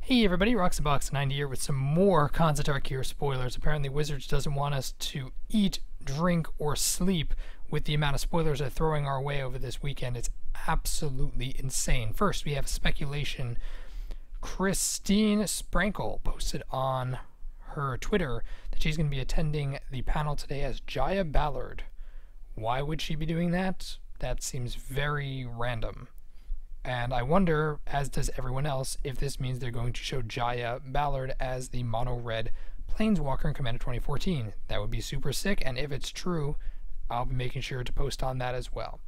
Hey everybody, Roxabox90 here with some more Khans of Tarkir spoilers. Apparently Wizards doesn't want us to eat, drink, or sleep with the amount of spoilers they're throwing our way over this weekend. It's absolutely insane. First, we have speculation. Christine Sprankle posted on her Twitter that she's going to be attending the panel today as Jaya Ballard. Why would she be doing that? That seems very random. And I wonder, as does everyone else, if this means they're going to show Jaya Ballard as the mono-red Planeswalker in Commander 2014. That would be super sick, and if it's true, I'll be making sure to post on that as well.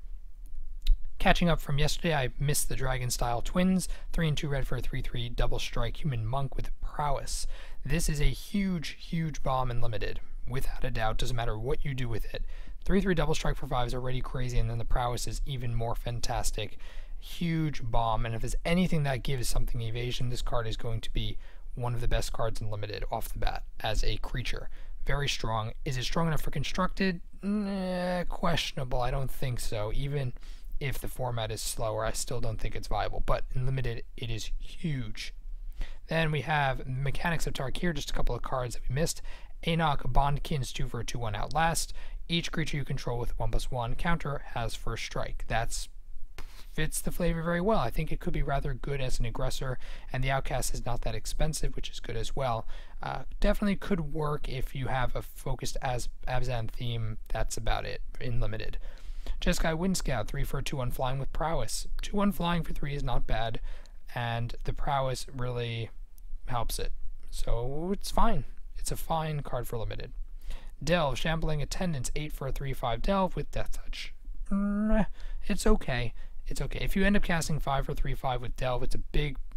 Catching up from yesterday, I missed the Dragonstyle Twins, 3/2 red for a 3/3 double strike human monk with prowess. This is a huge, huge bomb in Limited, without a doubt. Doesn't matter what you do with it. 3/3 double strike for 5 is already crazy, and then the prowess is even more fantastic. Huge bomb, and if there's anything that gives something evasion, this card is going to be one of the best cards in Limited off the bat as a creature. Very strong. Is it strong enough for Constructed? Questionable. I don't think so. Even if the format is slower, I still don't think it's viable, but in Limited it is huge. Then we have Mechanics of Tarkir, just a couple of cards that we missed. Enoch Bondkin's 2 for a 2/1 Outlast. Each creature you control with 1/1 counter has first strike. That's fits the flavor very well. I think it could be rather good as an aggressor, and the Outcast is not that expensive, which is good as well. Definitely could work if you have a focused Abzan theme. That's about it in Limited. Jeskai Windscout, 3 for a 2/1 flying with prowess. 2/1 flying for 3 is not bad, and the prowess really helps it. So it's fine. It's a fine card for Limited. Delve, Shambling Attendants, 8 for a 3/5 Delve with Death Touch. It's okay. It's okay. If you end up casting 5 for 3/5 with Delve,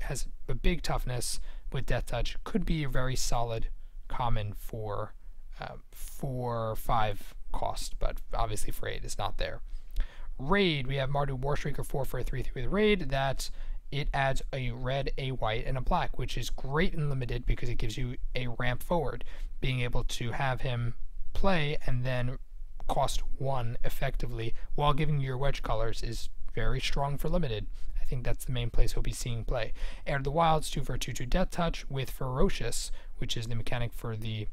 has a big toughness with Death Touch. Could be a very solid common for 5 cost, but obviously for 8 it's not there. Raid, we have Mardu Warshrieker 4 for a 3/3 with Raid. That it adds a red, a white, and a black, which is great in Limited because it gives you a ramp forward. Being able to have him play and then cost 1 effectively while giving you your wedge colors is very strong for Limited. I think that's the main place we'll be seeing play. Heir to the Wilds, 2 for a 2/2 Death Touch with Ferocious, which is the mechanic for the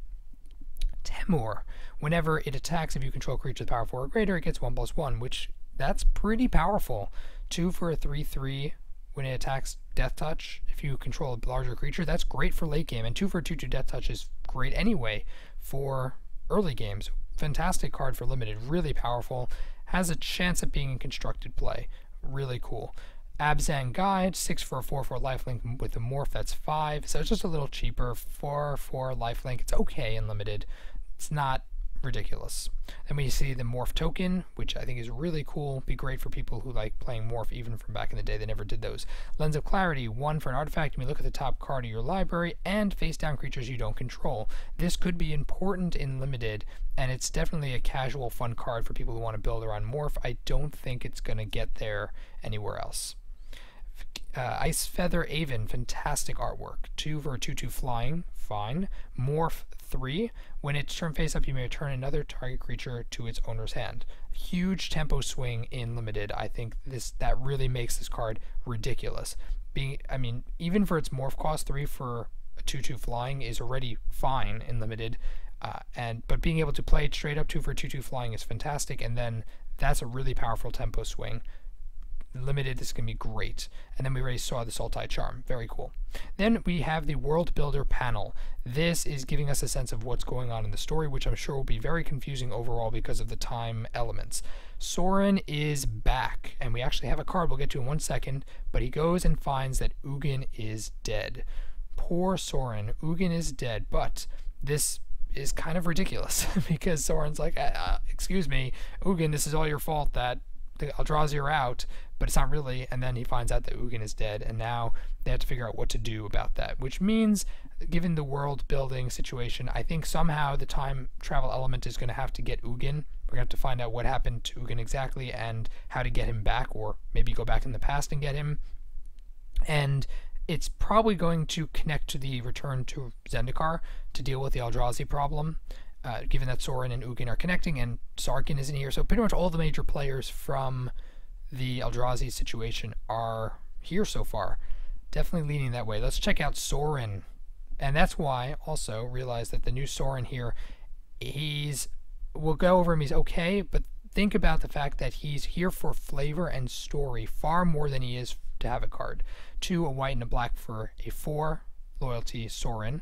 Temur. Whenever it attacks, if you control a creature with power 4 or greater, it gets 1/1, which that's pretty powerful. 2 for a 3/3 when it attacks Death Touch. If you control a larger creature, that's great for late game, and 2 for a 2/2 Death Touch is great anyway for early games. Fantastic card for Limited, really powerful. Has a chance at being in constructed play. Really cool. Abzan Guide, 6 for a 4/4 lifelink with a morph, that's 5. So it's just a little cheaper. 4/4 lifelink. It's okay in Limited. It's not ridiculous. Then we see the Morph Token, which I think is really cool. Be great for people who like playing Morph even from back in the day. They never did those. Lens of Clarity, 1 for an artifact. You may look at the top card of your library and face down creatures you don't control. This could be important in Limited, and it's definitely a casual fun card for people who want to build around Morph. I don't think it's going to get there anywhere else. Ice Feather Aven, fantastic artwork. 2 for a 2/2 flying, fine. Morph 3. When it's turn face up, you may return another target creature to its owner's hand. Huge tempo swing in Limited. I think that really makes this card ridiculous. Even for its morph cost, 3 for a 2/2 flying is already fine in Limited. But being able to play it straight up 2 for a 2/2 flying is fantastic, and then that's a really powerful tempo swing. Limited, this is going to be great. And then we already saw the Sultai Charm. Very cool. Then we have the World Builder panel. This is giving us a sense of what's going on in the story, which I'm sure will be very confusing overall because of the time elements. Sorin is back, and we actually have a card we'll get to in 1 second, but he goes and finds that Ugin is dead. Poor Sorin. Ugin is dead, but this is kind of ridiculous because Sorin's like, excuse me, Ugin, this is all your fault that the Eldrazi are out, but it's not really, and then he finds out that Ugin is dead, and now they have to figure out what to do about that, which means, given the world building situation, I think somehow the time travel element is going to have to get Ugin. We're going to have to find out what happened to Ugin exactly and how to get him back, or maybe go back in the past and get him. And it's probably going to connect to the return to Zendikar to deal with the Eldrazi problem. Given that Sorin and Ugin are connecting and Sarkhan isn't here. So pretty much all the major players from the Eldrazi situation are here so far. Definitely leaning that way. Let's check out Sorin. And that's why also realize that the new Sorin here, we'll go over him, he's okay, but think about the fact that he's here for flavor and story far more than he is to have a card. 2, a white and a black for a 4 loyalty Sorin,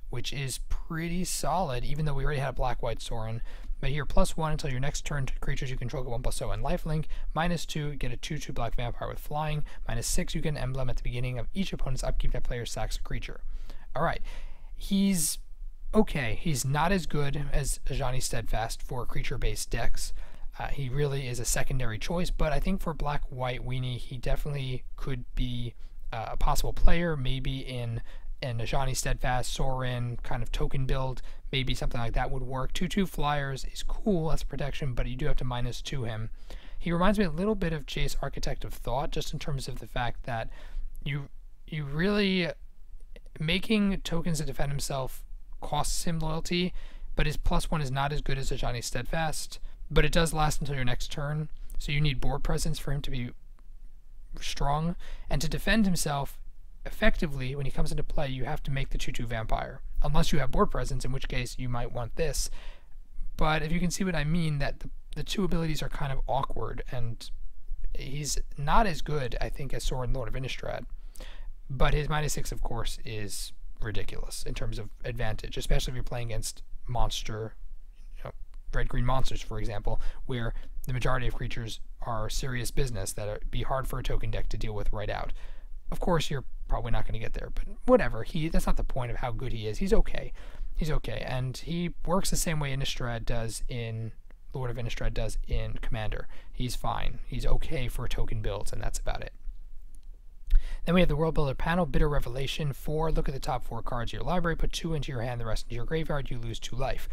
which is pretty solid, even though we already had a black-white Sorin. But here, +1 until your next turn to creatures you control get 1/+0 and lifelink. -2, get a 2/2 black vampire with flying. -6, you get an emblem at the beginning of each opponent's upkeep that player sacks a creature. Alright, he's okay. He's not as good as Ajani Steadfast for creature-based decks. He really is a secondary choice, but I think for black-white weenie, he definitely could be a possible player, maybe in Ajani Steadfast, Sorin kind of token build, maybe something like that would work. 2/2 flyers is cool as protection, but you do have to -2 him. He reminds me a little bit of Jace, Architect of Thought, just in terms of the fact that you really making tokens to defend himself costs him loyalty, but his +1 is not as good as Ajani Steadfast, but it does last until your next turn, so you need board presence for him to be strong, and to defend himself effectively when he comes into play, you have to make the 2/2 vampire, unless you have board presence, in which case you might want this. But if you can see what I mean, that the two abilities are kind of awkward, and he's not as good, I think, as Sorin, Lord of Innistrad. But his -6, of course, is ridiculous in terms of advantage, especially if you're playing against monster, red-green monsters, for example, where the majority of creatures are serious business that would be hard for a token deck to deal with right out. Of course, you're probably not going to get there, but whatever. That's not the point of how good he is. He's okay. He's okay, and he works the same way Innistrad does in Lord of Innistrad does in Commander. He's fine. He's okay for token builds, and that's about it. Then we have the World Builder panel, Bitter Revelation 4. Look at the top 4 cards of your library, put 2 into your hand, the rest into your graveyard, you lose 2 life.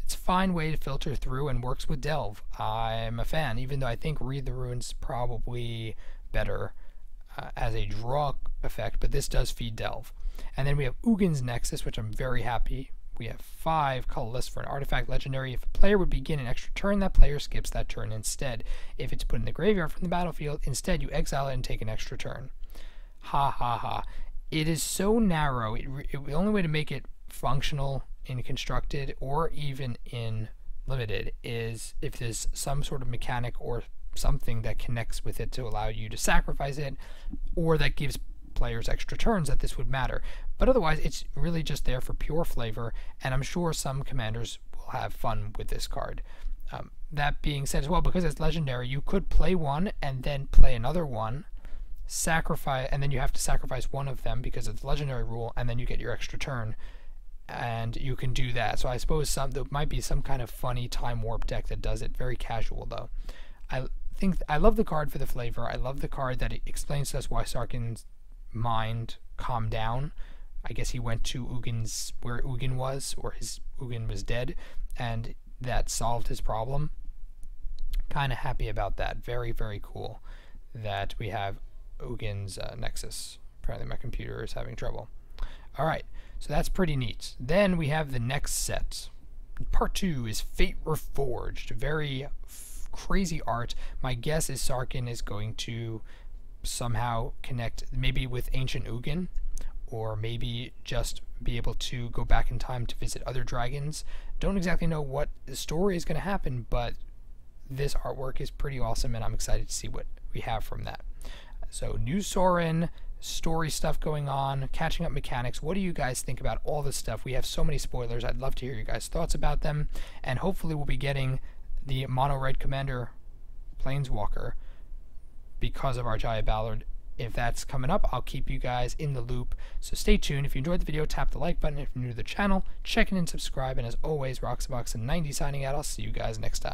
It's a fine way to filter through and works with Delve. I'm a fan, even though I think Read the Runes probably better as a draw effect, but this does feed Delve. And then we have Ugins Nexus, which I'm very happy. We have 5 colorless for an artifact legendary. If a player would begin an extra turn, that player skips that turn instead. If it's put in the graveyard from the battlefield, instead you exile it and take an extra turn. Ha ha ha. It is so narrow. The only way to make it functional in Constructed or even in Limited is if there's some sort of mechanic or something that connects with it to allow you to sacrifice it, or that gives players extra turns, that this would matter. But otherwise, it's really just there for pure flavor, and I'm sure some commanders will have fun with this card. That being said as well, because it's legendary, you could play one and then play another one, sacrifice, and then you have to sacrifice one of them because it's the legendary rule, and then you get your extra turn, and you can do that. So I suppose there might be some kind of funny time warp deck that does it. Very casual though. I love the card for the flavor. I love the card that it explains to us why Sarkhan's mind calmed down. I guess he went to Ugin's, where Ugin was, or his Ugin was dead, and that solved his problem. Kind of happy about that. Very, very cool that we have Ugin's Nexus. Apparently my computer is having trouble. Alright, so that's pretty neat. Then we have the next set. Part 2 is Fate Reforged. Very crazy art. My guess is Sarkhan is going to somehow connect maybe with Ancient Ugin, or maybe just be able to go back in time to visit other dragons. Don't exactly know what the story is going to happen, but this artwork is pretty awesome, and I'm excited to see what we have from that. So new Sorin, story stuff going on, catching up mechanics. What do you guys think about all this stuff? We have so many spoilers. I'd love to hear your guys' thoughts about them, and hopefully we'll be getting the Mono Red Commander Planeswalker because of our Jaya Ballard. If that's coming up, I'll keep you guys in the loop. So stay tuned. If you enjoyed the video, tap the like button. If you're new to the channel, check in and subscribe. And as always, Roxabox and 90 signing out. I'll see you guys next time.